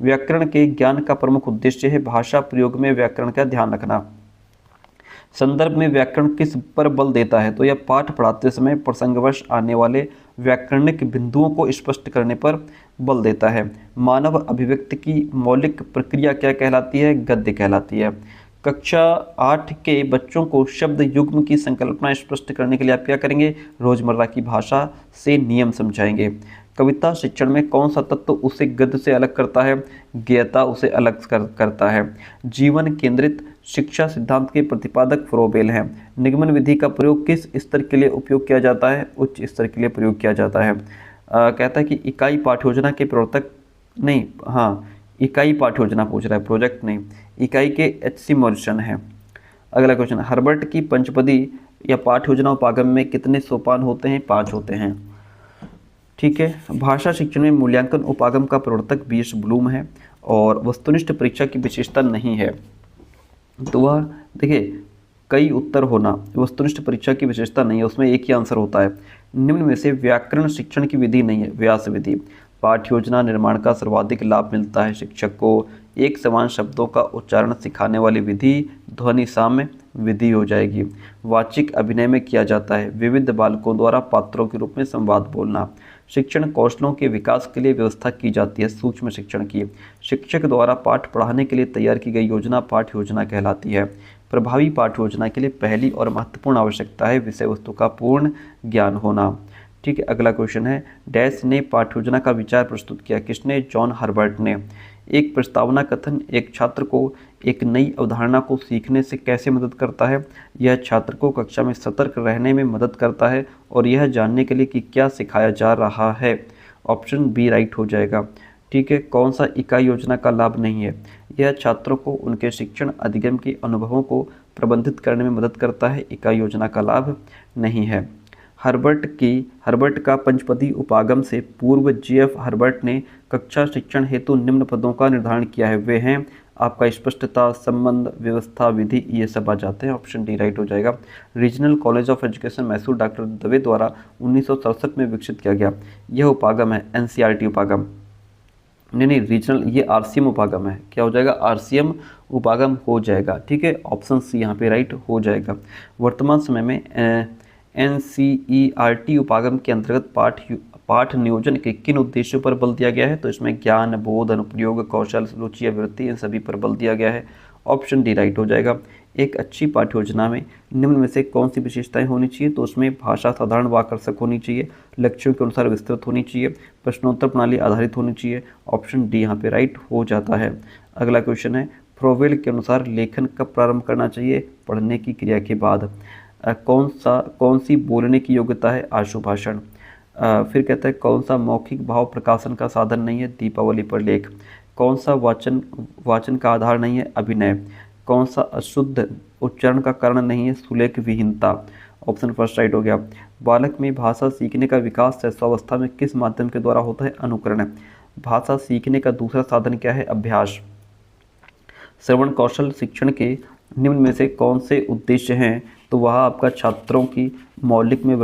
S1: व्याकरण के ज्ञान का प्रमुख उद्देश्य है भाषा प्रयोग में व्याकरण का ध्यान रखना। संदर्भ में व्याकरण किस पर बल देता है? तो यह पाठ पढ़ाते समय प्रसंगवश आने वाले व्याकरणिक बिंदुओं को स्पष्ट करने पर बल देता है। मानव अभिव्यक्ति की मौलिक प्रक्रिया क्या कहलाती है? गद्य कहलाती है। कक्षा 8 के बच्चों को शब्द युग्म की संकल्पना स्पष्ट करने के लिए आप क्या करेंगे? रोजमर्रा की भाषा से नियम समझाएंगे। कविता शिक्षण में कौन सा तत्व उसे गद्य से अलग करता है? गेयता उसे अलग करता है। जीवन केंद्रित शिक्षा सिद्धांत के प्रतिपादक फ्रोबेल हैं। निगमन विधि का प्रयोग किस स्तर के लिए उपयोग किया जाता है? उच्च स्तर के लिए प्रयोग किया जाता है। कहता है कि इकाई पाठ योजना के प्रवर्तक नहीं, हाँ इकाई पाठ योजना पूछ रहा है, प्रोजेक्ट नहीं। इकाई के एच.सी. मॉरिसन है। अगला क्वेश्चन, हर्बर्ट की पंचपदी या पाठ योजना उपागम में कितने सोपान होते हैं? 5 होते हैं। ठीक है। भाषा शिक्षण में मूल्यांकन उपागम का प्रवर्तक बी.एस. ब्लूम है और वस्तुनिष्ठ परीक्षा की विशेषता नहीं है। तो वह देखिए कई उत्तर होना वस्तुनिष्ठ परीक्षा की विशेषता नहीं है, उसमें एक ही आंसर होता है। निम्न में से व्याकरण शिक्षण की विधि नहीं है। व्यास विधि। पाठ योजना निर्माण का सर्वाधिक लाभ मिलता है शिक्षक को। एक समान शब्दों का उच्चारण सिखाने वाली विधि ध्वनि साम्य विधि हो जाएगी। वाचिक अभिनय में किया जाता है। विविध बालकों द्वारा पात्रों के रूप में संवाद बोलना। शिक्षण कौशलों के विकास के लिए व्यवस्था की जाती है सूक्ष्म शिक्षण की। शिक्षक द्वारा पाठ पढ़ाने के लिए तैयार की गई योजना पाठ योजना कहलाती है। प्रभावी पाठ योजना के लिए पहली और महत्वपूर्ण आवश्यकता है विषय वस्तु का पूर्ण ज्ञान होना। ठीक है। अगला क्वेश्चन है, डैश ने पाठ योजना का विचार प्रस्तुत किया? किसने? जॉन हर्बर्ट ने। एक प्रस्तावना कथन एक छात्र को एक नई अवधारणा को सीखने से कैसे मदद करता है? यह छात्र को कक्षा में सतर्क रहने में मदद करता है और यह जानने के लिए कि क्या सिखाया जा रहा है। ऑप्शन बी राइट हो जाएगा। ठीक है। कौन सा इकाई योजना का लाभ नहीं है? यह छात्रों को उनके शिक्षण अधिगम के अनुभवों को प्रबंधित करने में मदद करता है। इकाई योजना का लाभ नहीं है। हर्बर्ट का पंचपदी उपागम से पूर्व J.F. हर्बर्ट ने कक्षा शिक्षण हेतु निम्न पदों का निर्धारण किया है। वे हैं आपका स्पष्टता, संबंध, व्यवस्था, विधि, ये सब आ जाते हैं। ऑप्शन डी राइट हो जाएगा। Regional college of education Mysore doctor Dave द्वारा 1967 में विकसित किया गया। यह उपागम है NCERT उपागम। नहीं, रीजनल, ये RCM उपागम है। क्या हो जाएगा? RCM उपागम हो जाएगा। ठीक है। ऑप्शन सी यहाँ पे राइट हो जाएगा। वर्तमान समय में NCERT उपागम के अंतर्गत पाठ नियोजन के किन उद्देश्यों पर बल दिया गया है? तो इसमें ज्ञान, बोध, अनुप्रयोग, कौशल, रुचि, अभिवृत्ति, इन सभी पर बल दिया गया है। ऑप्शन डी राइट हो जाएगा। एक अच्छी पाठ्य योजना में निम्न में से कौन सी विशेषताएं होनी चाहिए? तो उसमें भाषा साधारण व आकर्षक होनी चाहिए, लक्ष्यों के अनुसार विस्तृत होनी चाहिए, प्रश्नोत्तर प्रणाली आधारित होनी चाहिए। ऑप्शन डी यहाँ पे राइट हो जाता है। अगला क्वेश्चन है, फ्रोबेल के अनुसार लेखन कब प्रारंभ करना चाहिए? पढ़ने की क्रिया के बाद। कौन सी बोलने की योग्यता है? आशु भाषण। फिर कहता है कौन सा मौखिक भाव प्रकाशन का साधन नहीं है, दीपावली पर लेख। कौन सा वाचन वाचन का आधार नहीं है, अभिनय। कौन सा अशुद्ध उच्चारण का कारण नहीं है, सुलेख विहीनता। ऑप्शन फर्स्ट राइट हो गया। बालक में भाषा सीखने का विकास शैशवावस्था में किस माध्यम के द्वारा होता है, अनुकरण। भाषा सीखने का दूसरा साधन क्या है, अभ्यास। श्रवण कौशल शिक्षण के निम्न में से कौन से उद्देश्य हैं, तो वह आपका छात्रों की मौलिकता में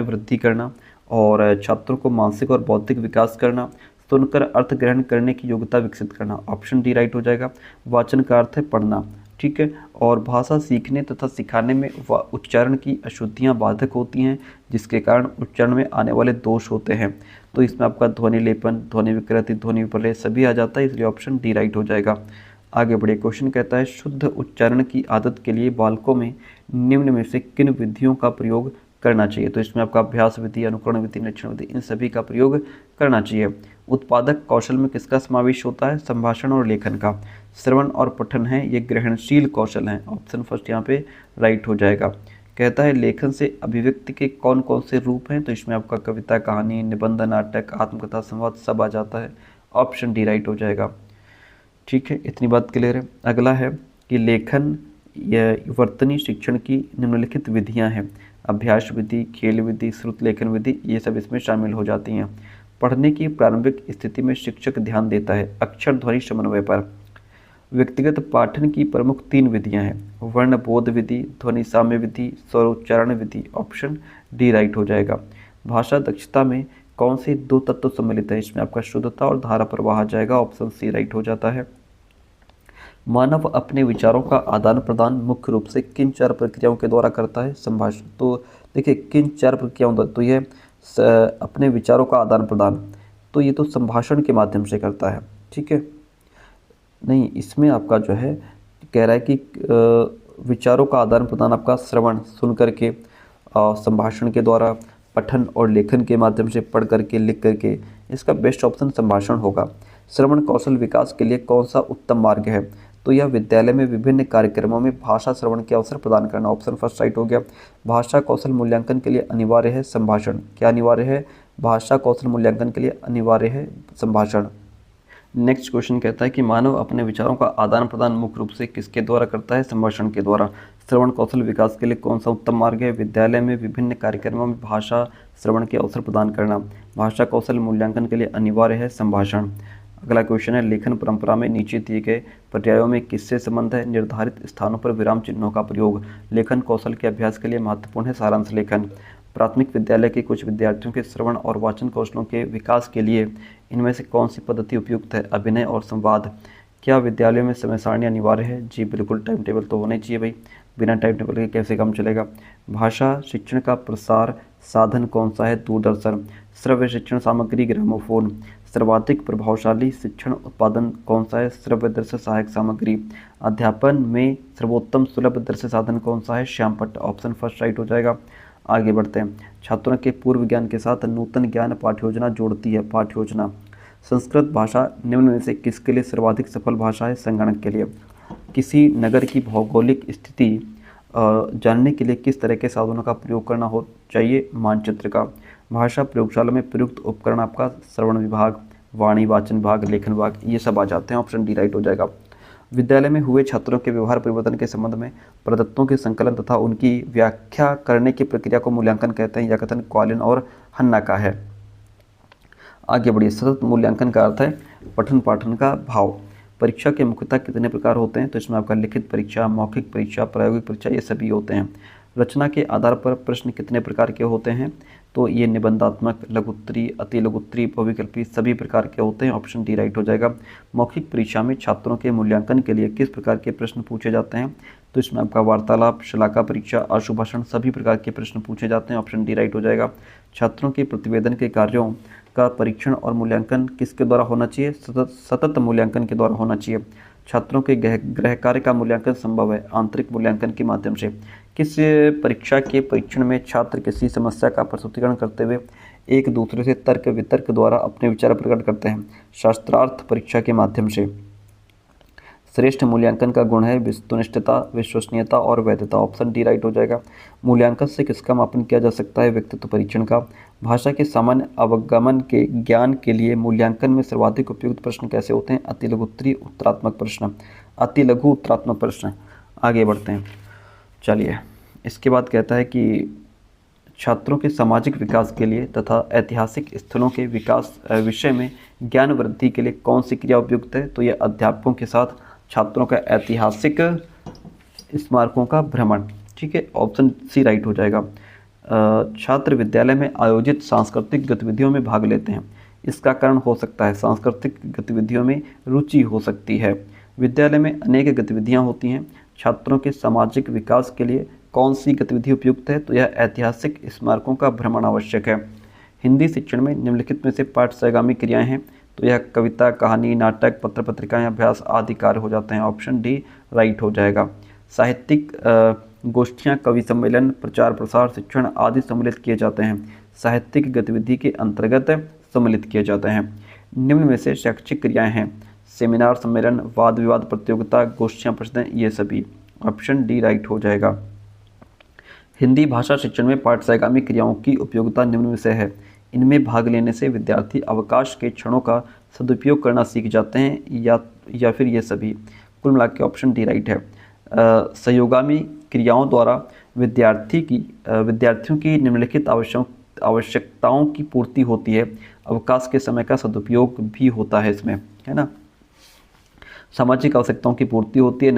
S1: वृद्धि करना और छात्रों को मानसिक और बौद्धिक विकास करना, सुनकर अर्थ ग्रहण करने की योग्यता विकसित करना। ऑप्शन डी राइट हो जाएगा। वाचन का अर्थ है पढ़ना, ठीक है। और भाषा सीखने तथा सिखाने में उच्चारण की अशुद्धियाँ बाधक होती हैं, जिसके कारण उच्चारण में आने वाले दोष होते हैं। तो इसमें आपका ध्वनि लेपन, ध्वनि विकृति, ध्वनि विपर्य सभी आ जाता है, इसलिए ऑप्शन डी राइट हो जाएगा। आगे बढ़े, क्वेश्चन कहता है शुद्ध उच्चारण की आदत के लिए बालकों में निम्न में से किन विधियों का प्रयोग करना चाहिए। तो इसमें आपका अभ्यास विधि, अनुकरण विधि, निरीक्षण विधि, इन सभी का प्रयोग करना चाहिए। उत्पादक कौशल में किसका समावेश होता है, संभाषण और लेखन का। श्रवण और पठन है ये ग्रहणशील कौशल हैं। ऑप्शन फर्स्ट यहाँ पे राइट हो जाएगा। कहता है लेखन से अभिव्यक्ति के कौन कौन से रूप हैं, तो इसमें आपका कविता, कहानी, निबंध, नाटक, आत्मकथा, संवाद सब आ जाता है। ऑप्शन डी राइट हो जाएगा, ठीक है। इतनी बात क्लियर है। अगला है कि लेखन या वर्तनी शिक्षण की निम्नलिखित विधियां हैं, अभ्यास विधि, खेल विधि, श्रुत लेखन विधि, ये सब इसमें शामिल हो जाती हैं। पढ़ने की प्रारंभिक स्थिति में शिक्षक ध्यान देता है अक्षर ध्वनि समन्वय पर। व्यक्तिगत पाठन की प्रमुख 3 विधियां हैं, वर्ण बोध विधि, ध्वनि साम्य विधि, स्वरोच्चारण विधि। ऑप्शन डी राइट हो जाएगा। भाषा दक्षता में कौन से 2 तत्व सम्मिलित है, इसमें आपका शुद्धता और धारा प्रवाह आ जाएगा। ऑप्शन सी राइट हो जाता है। मानव अपने विचारों का आदान प्रदान मुख्य रूप से किन 4 प्रक्रियाओं के द्वारा करता है, संभाषण। तो देखिए किन 4 प्रक्रियाओं द्वारा, तो ये अपने विचारों का आदान प्रदान, तो ये तो संभाषण के माध्यम से करता है, ठीक है। नहीं, इसमें आपका जो है कह रहा है कि विचारों का आदान प्रदान आपका श्रवण सुन करके, संभाषण के द्वारा, पठन और लेखन के माध्यम से पढ़ करके, लिख करके, इसका बेस्ट ऑप्शन संभाषण होगा। श्रवण कौशल विकास के लिए कौन सा उत्तम मार्ग है, तो यह विद्यालय में विभिन्न कार्यक्रमों में भाषा श्रवण के अवसर प्रदान करना। ऑप्शन फर्स्ट राइट हो गया। भाषा कौशल मूल्यांकन के लिए अनिवार्य है संभाषण। क्या अनिवार्य है, भाषा कौशल मूल्यांकन के लिए अनिवार्य है संभाषण। नेक्स्ट क्वेश्चन कहता है कि मानव अपने विचारों का आदान प्रदान मुख्य रूप से किसके द्वारा करता है, संभाषण के द्वारा। श्रवण कौशल विकास के लिए कौन सा उत्तम मार्ग है, विद्यालय में विभिन्न कार्यक्रमों में भाषा श्रवण के अवसर प्रदान करना। भाषा कौशल मूल्यांकन के लिए अनिवार्य है संभाषण। अगला क्वेश्चन है लेखन परंपरा में नीचे दिए गए पर्यायों में किससे संबंध है, निर्धारित स्थानों पर विराम चिन्हों का प्रयोग लेखन कौशल के अभ्यास के लिए महत्वपूर्ण है, सारांश लेखन। प्राथमिक विद्यालय के कुछ विद्यार्थियों के श्रवण और वाचन कौशलों के विकास के लिए इनमें से कौन सी पद्धति उपयुक्त है, अभिनय और संवाद। क्या विद्यालयों में समय सारणी अनिवार्य है, जी बिल्कुल, टाइम टेबल तो होना चाहिए भाई, बिना टाइम टेबल के कैसे काम चलेगा। भाषा शिक्षण का प्रसार साधन कौन सा है, दूरदर्शन। श्रव्य शिक्षण सामग्री ग्रामोफोन। सर्वाधिक प्रभावशाली शिक्षण उत्पादन कौन सा है, श्रव्य दृश्य सहायक सामग्री। अध्यापन में सर्वोत्तम सुलभ दृश्य साधन कौन सा है, श्यामपट्ट। ऑप्शन फर्स्ट राइट हो जाएगा। आगे बढ़ते हैं। छात्रों के पूर्व ज्ञान के साथ नूतन ज्ञान पाठ्योजना जोड़ती है, पाठ्योजना। संस्कृत भाषा निम्न में से किसके लिए सर्वाधिक सफल भाषा है, संगणक के लिए। किसी नगर की भौगोलिक स्थिति जानने के लिए किस तरह के साधनों का प्रयोग करना हो चाहिए, मानचित्र का। भाषा प्रयोगशाला में प्रयुक्त उपकरण आपका श्रवण विभाग, वाणी वाचन विभाग, लेखन विभाग, ये सब आ जाते हैं। ऑप्शन डी राइट हो जाएगा। विद्यालय में हुए छात्रों के व्यवहार परिवर्तन के संबंध में प्रदत्तों के संकलन तथा उनकी व्याख्या करने की प्रक्रिया को मूल्यांकन कहते हैं। यह कथन क्वालिन और हन्ना का है। आगे बढ़िए। सतत मूल्यांकन का अर्थ है पठन पाठन का भाव। परीक्षा के मुख्यतः कितने प्रकार होते हैं, तो इसमें आपका लिखित परीक्षा, मौखिक परीक्षा, प्रायोगिक परीक्षा, ये सभी होते हैं। रचना के आधार पर प्रश्न कितने प्रकार के होते हैं, तो ये निबंधात्मक, लघुत्तरी, अति लघुत्तरी, बहुविकल्पी सभी प्रकार के होते हैं। ऑप्शन डी राइट हो जाएगा। मौखिक परीक्षा में छात्रों के मूल्यांकन के लिए किस प्रकार के प्रश्न पूछे जाते हैं, तो इसमें आपका वार्तालाप, शलाका परीक्षा, आशुभाषण सभी प्रकार के प्रश्न पूछे जाते हैं। ऑप्शन डी राइट हो जाएगा। छात्रों के प्रतिवेदन के कार्यों का परीक्षण और मूल्यांकन किसके द्वारा होना चाहिए, सतत मूल्यांकन के द्वारा होना चाहिए। छात्रों के गृह कार्य का मूल्यांकन संभव है आंतरिक मूल्यांकन के माध्यम से। किस परीक्षा के परीक्षण में छात्र किसी समस्या का प्रस्तुतिकरण करते हुए एक दूसरे से तर्क वितर्क द्वारा अपने विचार प्रकट करते हैं, शास्त्रार्थ परीक्षा के माध्यम से। श्रेष्ठ मूल्यांकन का गुण है वस्तुनिष्ठता, विश्वसनीयता और वैधता। ऑप्शन डी राइट हो जाएगा। मूल्यांकन से किसका मापन किया जा सकता है, व्यक्तित्व परीक्षण का। भाषा के सामान्य अवगमन के ज्ञान के लिए मूल्यांकन में सर्वाधिक उपयुक्त प्रश्न कैसे होते हैं? अति लघु उत्तरात्मक प्रश्न, अति लघु उत्तरात्मक प्रश्न। आगे बढ़ते हैं, चलिए। इसके बाद कहता है कि छात्रों के सामाजिक विकास के लिए तथा ऐतिहासिक स्थलों के विकास विषय में ज्ञान वृद्धि के लिए कौन सी क्रिया उपयुक्त है? तो यह अध्यापकों के साथ छात्रों का ऐतिहासिक स्मारकों का भ्रमण। ठीक है, ऑप्शन सी राइट हो जाएगा। छात्र विद्यालय में आयोजित सांस्कृतिक गतिविधियों में भाग लेते हैं। इसका कारण हो सकता है सांस्कृतिक गतिविधियों में रुचि हो सकती है। विद्यालय में अनेक गतिविधियां होती हैं। छात्रों के सामाजिक विकास के लिए कौन सी गतिविधि उपयुक्त है? तो यह ऐतिहासिक स्मारकों का भ्रमण आवश्यक है। हिंदी शिक्षण में निम्नलिखित में से पाठ्यगामी क्रियाएं हैं। तो यह कविता, कहानी, नाटक, पत्र पत्रिकाएं, अभ्यास आदि कार्य हो जाते हैं। ऑप्शन डी राइट हो जाएगा। साहित्यिक गोष्ठियाँ, कवि सम्मेलन, प्रचार प्रसार, शिक्षण आदि सम्मिलित किए जाते हैं। साहित्यिक गतिविधि के अंतर्गत सम्मिलित किए जाते हैं। निम्न में से शैक्षिक क्रियाएं हैं। सेमिनार, सम्मेलन, वाद विवाद प्रतियोगिता, गोष्ठियाँ, प्रश्न, ये सभी। ऑप्शन डी राइट हो जाएगा। हिंदी भाषा शिक्षण में पाठ्यगामी क्रियाओं की उपयोगिता निम्न में से है। इनमें भाग लेने से विद्यार्थी अवकाश के क्षणों का सदुपयोग करना सीख जाते हैं या फिर ये सभी। कुल मिला के ऑप्शन डी राइट है। सहयोगामी क्रियाओं द्वारा विद्यार्थियों की निम्नलिखित आवश्यकताओं की पूर्ति होती है। अवकाश के समय का सदुपयोग भी होता है इसमें, है ना। सामाजिक आवश्यकताओं की पूर्ति होती है,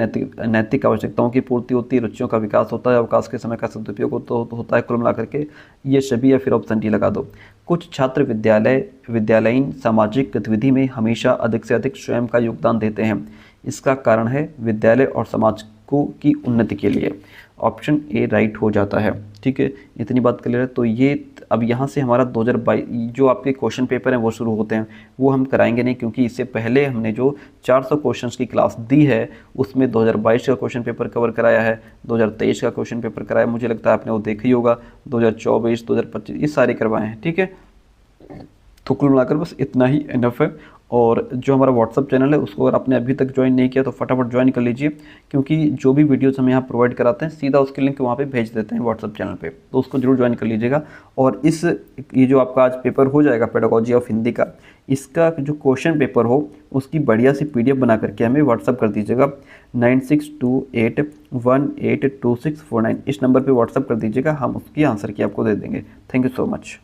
S1: नैतिक आवश्यकताओं की पूर्ति होती है, रुचियों का विकास होता है, अवकाश के समय का सदुपयोग होता है। कुल मिलाकर के ये सभी, या फिर ऑप्शन डी लगा दो। कुछ छात्र विद्यालयीन सामाजिक गतिविधि में हमेशा अधिक से अधिक स्वयं का योगदान देते हैं। इसका कारण है विद्यालय और समाज की उन्नति के लिए। ऑप्शन ए राइट हो जाता है। ठीक है, इतनी बात क्लियर है। तो ये अब यहाँ से हमारा 2022 जो आपके क्वेश्चन पेपर हैं वो शुरू होते हैं, वो हम कराएंगे नहीं, क्योंकि इससे पहले हमने जो 400 क्वेश्चंस की क्लास दी है उसमें 2022 का क्वेश्चन पेपर कवर कराया है, 2023 का क्वेश्चन पेपर कराया, मुझे लगता है आपने वो देखा ही होगा, 2024, 2025 ये सारे करवाए हैं। ठीक है, तो कुल मिलाकर बस इतना ही इनफ है। और जो हमारा व्हाट्सअप चैनल है उसको अगर आपने अभी तक ज्वाइन नहीं किया तो फटाफट ज्वाइन कर लीजिए, क्योंकि जो भी वीडियोस हम यहाँ प्रोवाइड कराते हैं सीधा उसके लिंक वहाँ पे भेज देते हैं व्हाट्सअप चैनल पे, तो उसको जरूर ज्वाइन कर लीजिएगा। और ये जो आपका आज पेपर हो जाएगा पेडागोजी ऑफ हिंदी का, इसका जो क्वेश्चन पेपर हो उसकी बढ़िया सी PDF बना करके हमें व्हाट्सअप कर दीजिएगा 9628182649। इस नंबर पर व्हाट्सअप कर दीजिएगा, हम उसकी आंसर की आपको दे देंगे। Thank you so much.